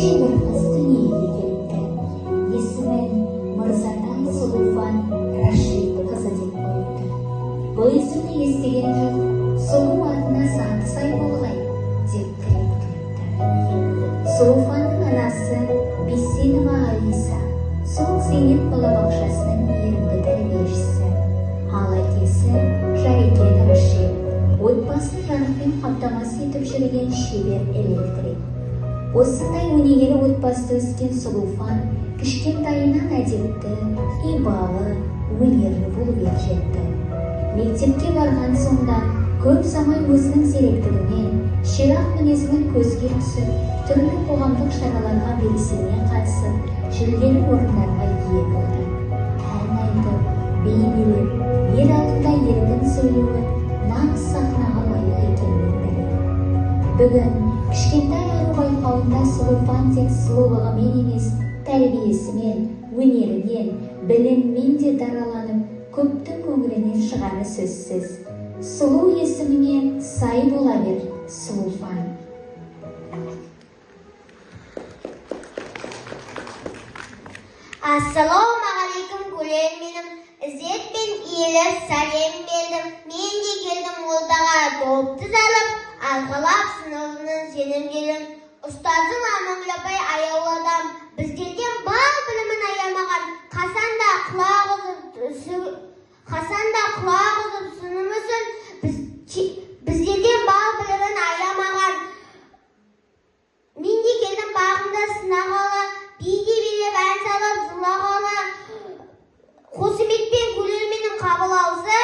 Кеше бір қыз дүниеге келіпті. Есімін Мырзатай Сұлуфан Рашид қызы деп қойыпты. Бұл есімді естіген жұрт Сұлу атына заты сай болғай деп тілек тілепті. Сұлуфанның анасы Бейсенова Алиса сол Зейнеп балабақшасының мейірімді тәрбиешісі, ал әкесі Жарекен Рашид отбасын жарықпен қамтамасыз етіп жүрген шебер электрик. Осындай өнегелі отбасыда өскен Сұлуфан кішкентайынан әдепті, ибалы, өнерлі болып жетті. Мектепке барған соңда көп замай өзінің зеректігімен, ширақ мінезімен көзге түсіп, түрлі қоғамдық шараларға белсене қатысып, жүлделі орындарға ие болды. Ән айтып, би билеп, ел алдында еркін сөйлеуі нағыз сахнаға лайық екенін біледі. Бүгін кішкентай ару байқауында Сұлуфан тек сұлулығымен емес, тәрбиесімен, өнерімен, біліммен де дараланып, көптің көңілінен шығары сөзсіз. Сұлу есіміне сай бола бер, Сұлуфан. Ассалаумағалейкум көрерменім, ізет пен иіліп сәлем бердім. Мен де келдім молдаға допты залып, арқалап сыныбымның сенімгерім. Ұстазым Аманғұлапай аяулы адам, біздерден бал білімін аямаған, қасанда құлақ ұзып сынымызын, біздерден бал білімін аямаған. Мен де келдім бағымда сынағалы, биге билеп ән салып зулағалы, қосымет пен көрерменнің қабыл алысы